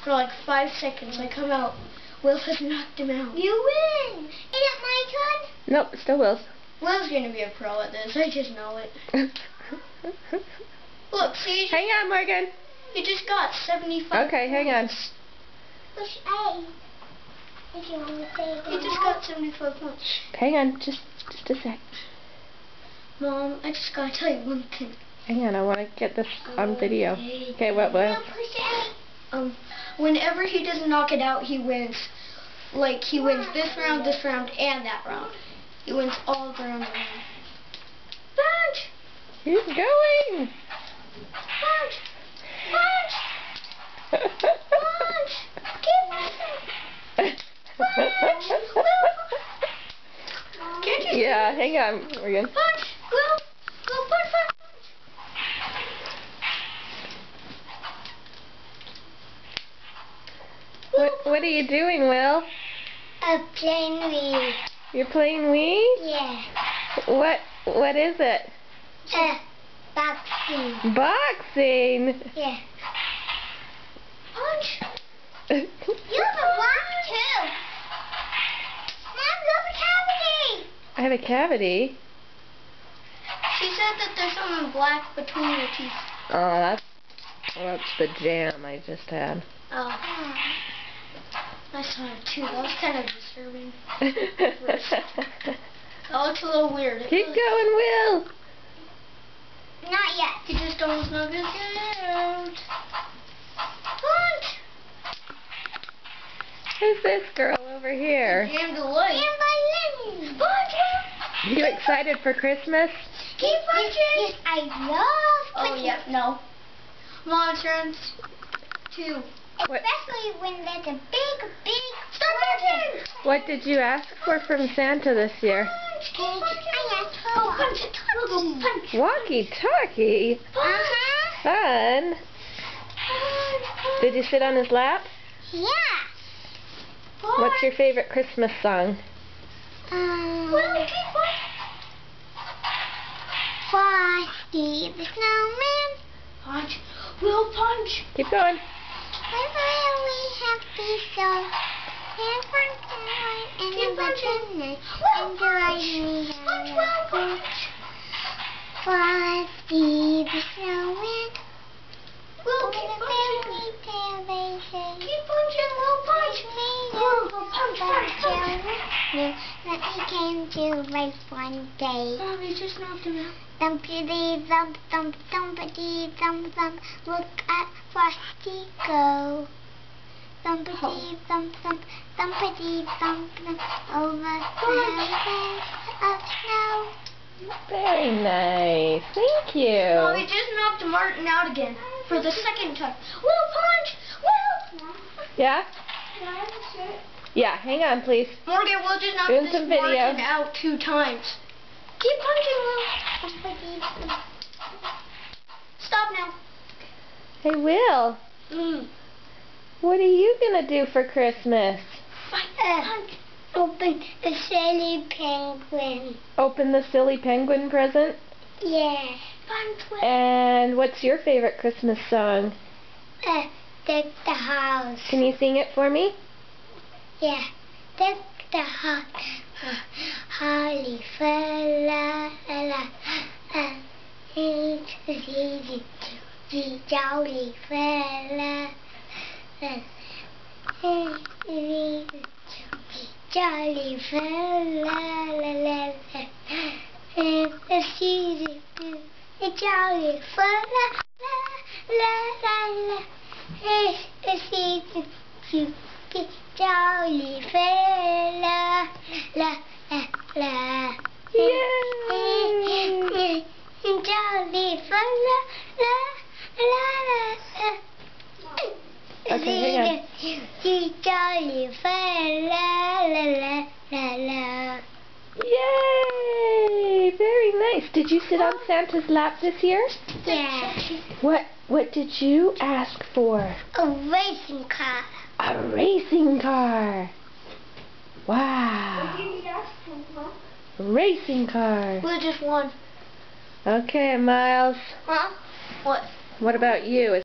for like 5 seconds. I come out. Will has knocked him out. You win! Is it my turn? Nope, still Will's. Will's gonna be a pro at this. I just know it. Look, see? Hang on, Morgan. You just got 75 Okay, hang on. Push A. If you want to say it. You just got 75 points. Hang on, just a sec. Mom, I just gotta tell you one thing. Hang on, I want to get this on video. Okay, what, Will? Push A. Whenever he doesn't knock it out, he wins. Like, he wins this round, and that round. He wins all the rounds. Punch! He's going! Punch! Punch! Punch! Keep punching! Punch! Can't you Yeah, hang on, Morgan. punch! Will! Go punch, punch! What are you doing, Will? I'm playing Wii. You're playing Wii? Yeah. What is it? Boxing. Boxing? Yeah. Punch! You have a block too. Mom, you have a cavity. I have a cavity. She said that there's something black between your teeth. Oh, that's the jam I just had. Oh. I saw it too. That was kind of disturbing. That looks a little weird. Keep going, Will. Not yet. You just don't know this out. Punch! Who's this girl over here? Jammed the light. And by Lenny. Punch! You excited for Christmas? Keep punching. Yes, I love Oh, punching. yeah, no. Mom turns 2. Especially when there's a big Stop punching! What did you ask for from Santa this year? Punch! I asked for Punch! Punch! Walkie-talkie? Uh-huh. Fun. Did you sit on his lap? Yeah. What's your favorite Christmas song? Well, keep punching. Frosty the Snowman. Punch! Will punch! Keep going. We're really happy, so here's one and Keep a punching. goodness. Will And punch! me Punch! Will punch! Frosty the Snowman. Will With keep a punching! very celebration. Keep punching! Will punch! Will punch! Punch! Punch! Knew that he came to life one day. Mom, you just knocked him out. Thumpity thump thump thumpity thump thump. Look at Frosty go. Thumpity thump thump thumpity thump thump over the mountains of snow. Very nice. Thank you. Mom, you just knocked Martin out again for the second time. Will punch! Will! Yeah? Yeah, hang on, please. Morgan, we'll just knock Doing this some video. Martin out 2 times. Keep punching, Will. Thumpity thump. Stop now. Hey, Will, what are you going to do for Christmas? Punch. Open a silly penguin. Open the silly penguin present? Yeah. Punch, Will. And what's your favorite Christmas song? Deck the house. Can you sing it for me? Yeah. Deck the house. Holly fella. It's easy. Jolly fella. Jolly fella. It's easy. Jolly fella. It's easy. Jolly fella. Yay! Jolly fella. Okay, hang on. Jolly fella. Yay! Very nice. Did you sit on Santa's lap this year? Yeah. What did you ask for? A racing car. A racing car. Wow. Racing car. Will just won. Okay, Miles. Huh? What? What about you?